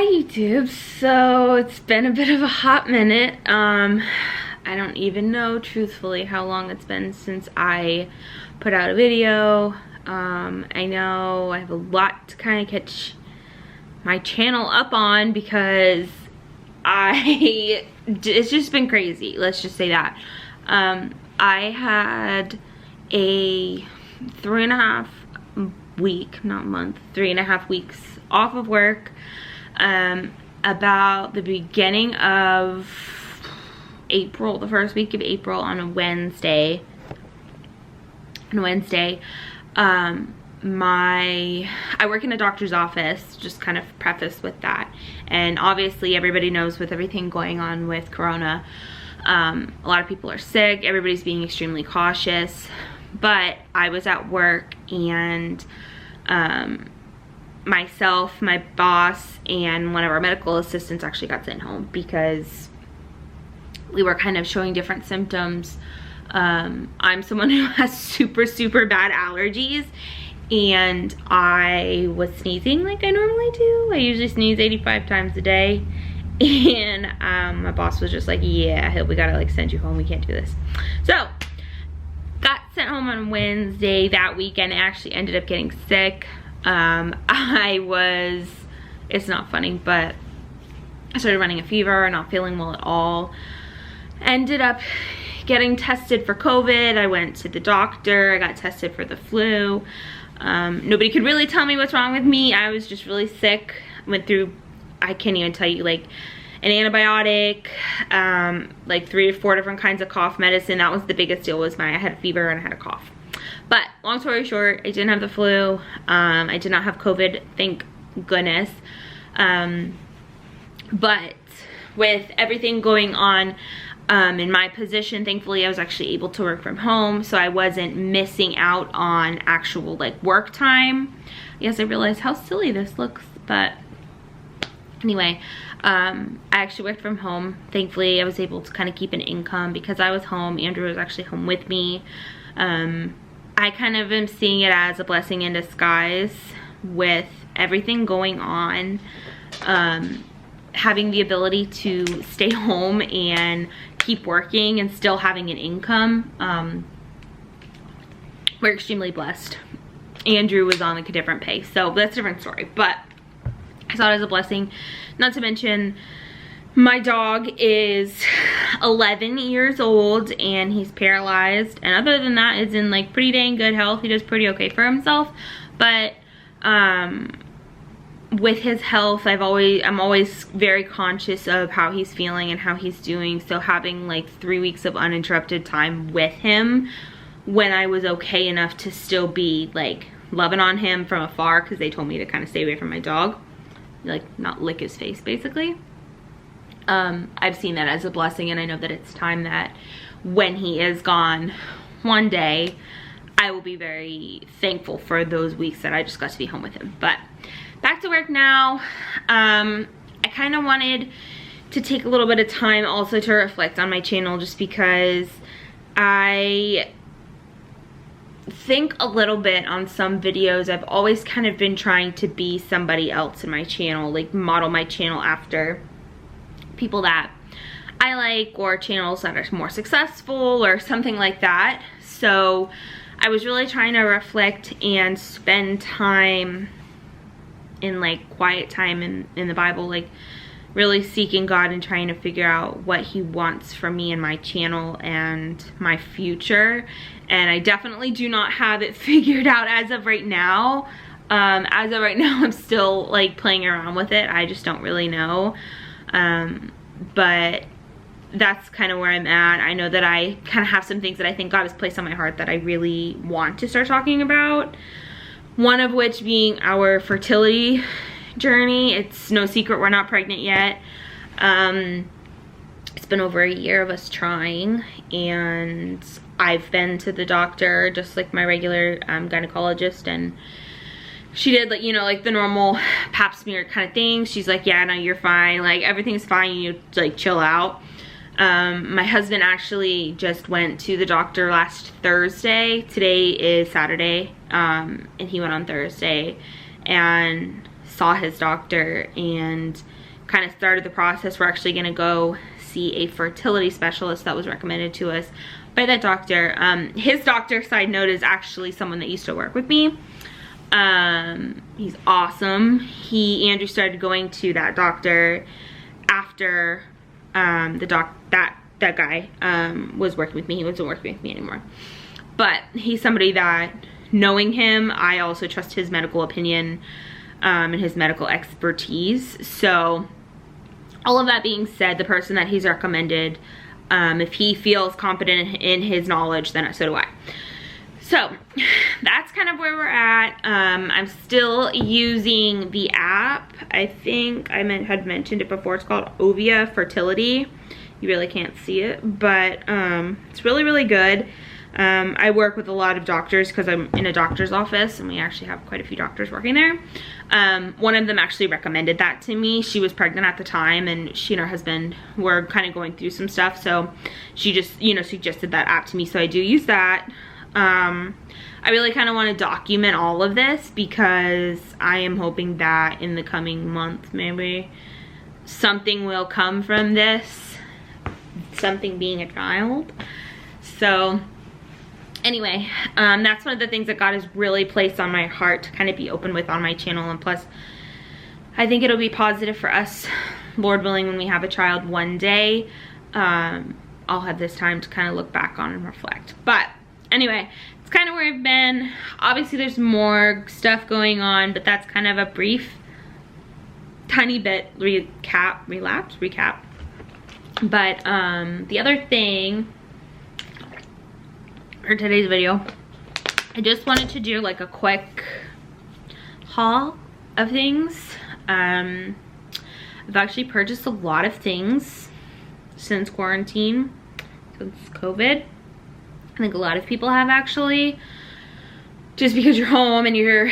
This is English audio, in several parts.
YouTube. So it's been a bit of a hot minute. I don't even know truthfully how long it's been since I put out a video. I know I have a lot to kind of catch my channel up on because it's just been crazy, let's just say that. I had a 3.5 week, not month, 3.5 weeks off of work about the beginning of April, the first week of April, on a Wednesday. I work in a doctor's office, just kind of preface with that. And obviously everybody knows with everything going on with Corona, a lot of people are sick, everybody's being extremely cautious. But I was at work and myself, my boss, and one of our medical assistants actually got sent home because we were kind of showing different symptoms. I'm someone who has super bad allergies, and I was sneezing like I normally do. I usually sneeze 85 times a day, and my boss was just like, yeah, we gotta like send you home, we can't do this. So got sent home on Wednesday. That weekend I actually ended up getting sick. It's not funny, but I started running a fever, not feeling well at all. Ended up getting tested for COVID. I went to the doctor, I got tested for the flu. Nobody could really tell me what's wrong with me. I was just really sick. Went through, I can't even tell you, like an antibiotic, like 3 or 4 different kinds of cough medicine. That was the biggest deal, was I had a fever and I had a cough. But long story short, I didn't have the flu. I did not have COVID, thank goodness. But with everything going on in my position, thankfully I was actually able to work from home, so I wasn't missing out on actual like work time. Yes, I realize how silly this looks, but anyway, I actually worked from home. Thankfully I was able to kind of keep an income because I was home. Andrew was actually home with me. I kind of am seeing it as a blessing in disguise with everything going on. Having the ability to stay home and keep working and still having an income, we're extremely blessed. Andrew was on like a different pace, so that's a different story, but I saw it as a blessing. Not to mention, my dog is 11 years old and he's paralyzed, and other than that is in like pretty dang good health. He does pretty okay for himself, but with his health, I'm always very conscious of how he's feeling and how he's doing. So having like 3 weeks of uninterrupted time with him when I was okay enough to still be like loving on him from afar, because they told me to kind of stay away from my dog, like not lick his face basically. I've seen that as a blessing, and I know that it's time that when he is gone one day, I will be very thankful for those weeks that I just got to be home with him. But back to work now. I kind of wanted to take a little bit of time also to reflect on my channel, just because I think a little bit on some videos. I've always kind of been trying to be somebody else in my channel, like model my channel after people that I like, or channels that are more successful or something like that. So I was really trying to reflect and spend time in like quiet time in the Bible, like really seeking God and trying to figure out what he wants from me and my channel and my future. And I definitely do not have it figured out as of right now. As of right now, I'm still like playing around with it. I just don't really know. But that's kind of where I'm at. I know that I kind of have some things that I think God has placed on my heart that I really want to start talking about. One of which being our fertility journey. It's no secret we're not pregnant yet. It's been over a year of us trying, and I've been to the doctor just like my regular gynecologist, and she did like, you know, like the normal pap smear kind of thing. She's like, yeah, no, you're fine, like everything's fine, you need to like chill out. My husband actually just went to the doctor last Thursday. Today is Saturday, and he went on Thursday and saw his doctor and kind of started the process. We're actually gonna go see a fertility specialist that was recommended to us by that doctor. His doctor, side note, is actually someone that used to work with me. He's awesome. Andrew started going to that doctor after that guy was working with me. He wasn't working with me anymore. But he's somebody that, knowing him, I also trust his medical opinion and his medical expertise. So all of that being said, the person that he's recommended, if he feels confident in his knowledge, then so do I. So that's kind of where we're at. I'm still using the app. I think I had mentioned it before. It's called Ovia Fertility. You really can't see it, but it's really, really good. I work with a lot of doctors because I'm in a doctor's office, and we actually have quite a few doctors working there. One of them actually recommended that to me. She was pregnant at the time, and she and her husband were kind of going through some stuff, so she just, you know, suggested that app to me, so I do use that. I really kind of want to document all of this because I am hoping that in the coming month, maybe something will come from this, something being a child. So anyway, that's one of the things that God has really placed on my heart to kind of be open with on my channel. And plus, I think it'll be positive for us, Lord willing, when we have a child one day. I'll have this time to kind of look back on and reflect. But anyway, it's kind of where I've been. Obviously, there's more stuff going on, but that's kind of a brief, tiny bit recap. But the other thing for today's video, I just wanted to do like a quick haul of things. I've actually purchased a lot of things since quarantine, since COVID. I think a lot of people have, actually, just because you're home and you're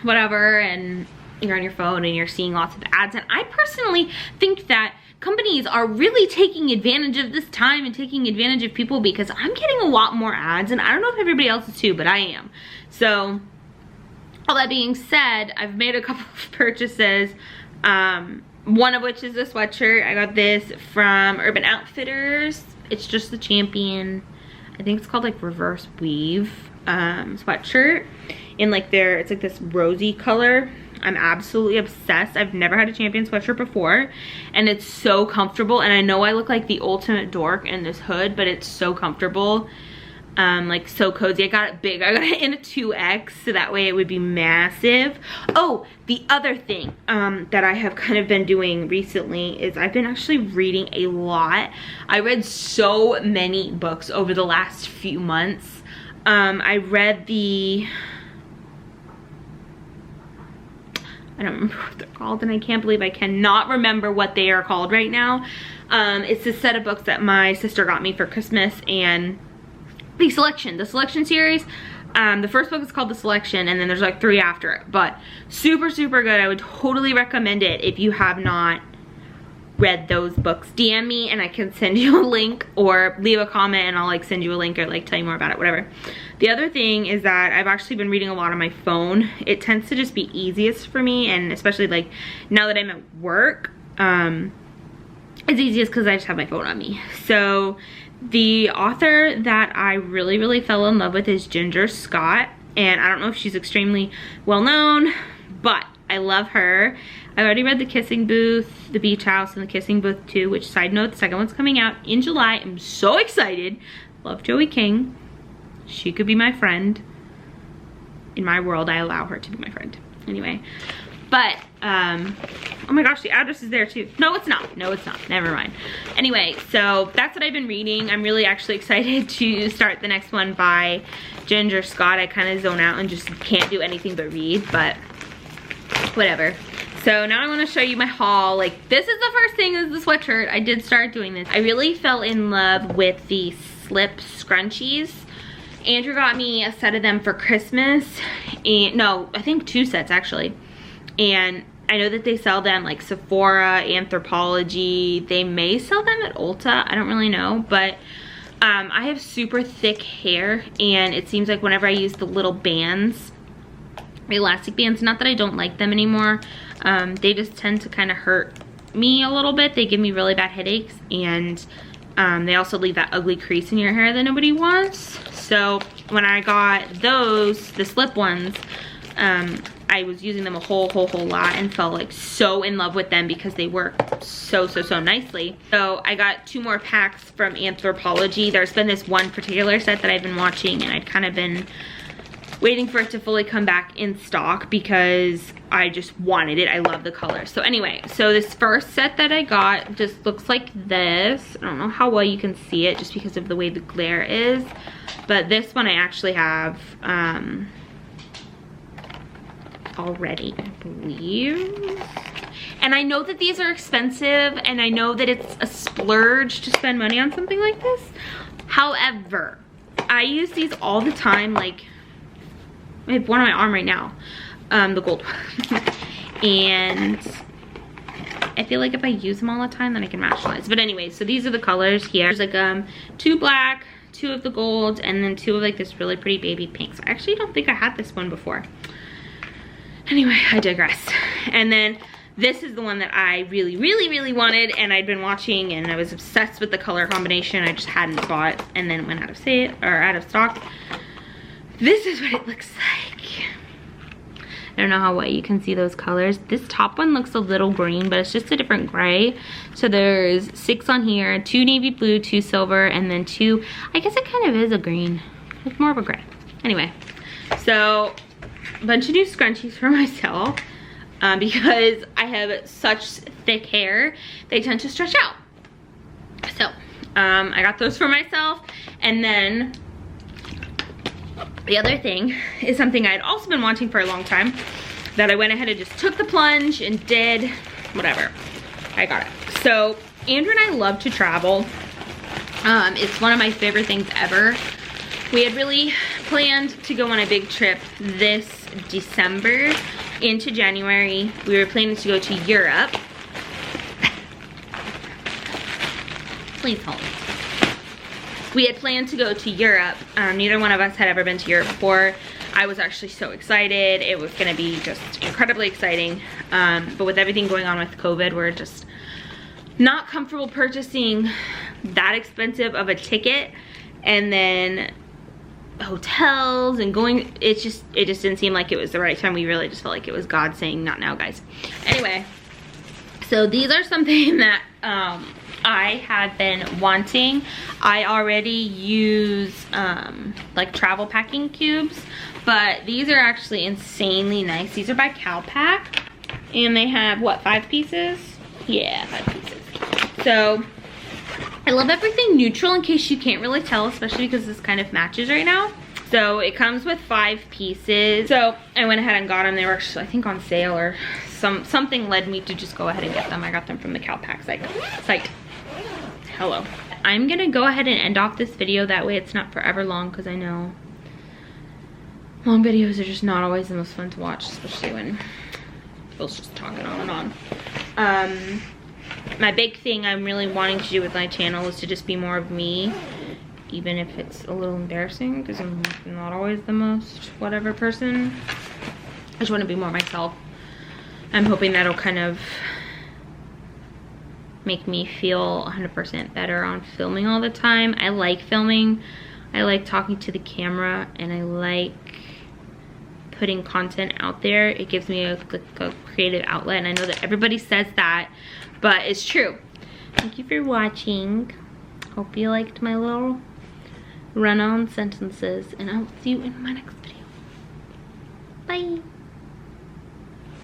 whatever and you're on your phone and you're seeing lots of ads. And I personally think that companies are really taking advantage of this time and taking advantage of people, because I'm getting a lot more ads, and I don't know if everybody else is too, but I am. So all that being said, I've made a couple of purchases, one of which is a sweatshirt. I got this from Urban Outfitters. It's just the Champion, I think it's called like reverse weave sweatshirt, in like it's like this rosy color. I'm absolutely obsessed. I've never had a Champion sweatshirt before, and it's so comfortable. And I know I look like the ultimate dork in this hood, but it's so comfortable, like so cozy. I got it big. I got it in a 2X, so that way it would be massive. Oh, the other thing that I have kind of been doing recently is I've been actually reading a lot. I read so many books over the last few months. I read I don't remember what they're called, and I can't believe I cannot remember what they are called right now. It's this set of books that my sister got me for Christmas, and the Selection series. The first book is called The Selection, and then there's like 3 after it, but super, super good. I would totally recommend it if you have not read those books. DM me and I can send you a link, or leave a comment and I'll like send you a link, or like tell you more about it, whatever. The other thing is that I've actually been reading a lot on my phone. It tends to just be easiest for me, and especially like now that I'm at work, it's easiest because I just have my phone on me. So the author that I really, really fell in love with is Ginger Scott, and I don't know if she's extremely well known, but I love her. I already read The Kissing Booth, The Beach House, and The Kissing Booth 2, which, side note, the second one's coming out in July. I'm so excited. Love Joey King. She could be my friend. In my world, I allow her to be my friend. Anyway, but, oh my gosh, the address is there too. No, it's not. No, it's not. Never mind. Anyway, so that's what I've been reading. I'm really actually excited to start the next one by Ginger Scott. I kind of zone out and just can't do anything but read, but whatever. So now I want to show you my haul. Like, this is the first thing, is the sweatshirt. I did start doing this. I really fell in love with the slip scrunchies. Andrew got me a set of them for Christmas, and no, I think 2 sets actually. And I know that they sell them like Sephora, Anthropologie. They may sell them at Ulta, I don't really know, but I have super thick hair, and it seems like whenever I use the little bands, elastic bands. Not that I don't like them anymore. They just tend to kind of hurt me a little bit. They give me really bad headaches, and they also leave that ugly crease in your hair that nobody wants. So when I got those, the slip ones, I was using them a whole lot and felt like so in love with them because they work so nicely. So I got 2 more packs from Anthropologie. There's been this one particular set that I've been watching, and I'd kind of been waiting for it to fully come back in stock because I just wanted it. I love the color. So anyway, so this first set that I got just looks like this. I don't know how well you can see it just because of the way the glare is, but this one I actually have already, I believe. And I know that these are expensive, and I know that it's a splurge to spend money on something like this. However, I use these all the time. Like, I have one on my arm right now, the gold one. And I feel like if I use them all the time, then I can rationalize. But anyway, so these are the colors here. There's like 2 black, 2 of the gold, and then 2 of like this really pretty baby pink. So I actually don't think I had this one before. Anyway, I digress. And then this is the one that I really wanted, and I'd been watching, and I was obsessed with the color combination. I just hadn't bought, and then it went out of stock. This is what it looks like. I don't know how well you can see those colors. This top one looks a little green, but it's just a different gray. So there's 6 on here, 2 navy blue, 2 silver, and then 2, I guess it kind of is a green. It's more of a gray. Anyway, so a bunch of new scrunchies for myself because I have such thick hair, they tend to stretch out. So I got those for myself. And then the other thing is something I'd also been wanting for a long time that I went ahead and just took the plunge and did. Whatever, I got it. So Andrew and I love to travel. It's one of my favorite things ever. We had really planned to go on a big trip this December into January. We were planning to go to Europe. Please hold. We had planned to go to Europe. Neither one of us had ever been to Europe before. I was actually so excited. It was gonna be just incredibly exciting. But with everything going on with COVID, we're just not comfortable purchasing that expensive of a ticket. And then hotels and going, it just didn't seem like it was the right time. We really just felt like it was God saying, not now, guys. Anyway, so these are something that I had been wanting. I already use like travel packing cubes, but these are actually insanely nice. These are by Calpac, and they have what, 5 pieces? Yeah, 5 pieces. So I love everything neutral, in case you can't really tell, especially because this kind of matches right now. So it comes with 5 pieces. So I went ahead and got them. They were actually, I think, on sale, or something led me to just go ahead and get them. I got them from the Calpac site. Hello. I'm gonna go ahead and end off this video. That way it's not forever long, because I know long videos are just not always the most fun to watch, especially when Phil's just talking on and on. My big thing I'm really wanting to do with my channel is to just be more of me, even if it's a little embarrassing, because I'm not always the most whatever person. I just want to be more myself. I'm hoping that'll kind of make me feel 100% better on filming all the time. I like filming. I like talking to the camera, and I like putting content out there. It gives me a creative outlet, and I know that everybody says that, but it's true. Thank you for watching. Hope you liked my little run-on sentences, and I'll see you in my next video. Bye.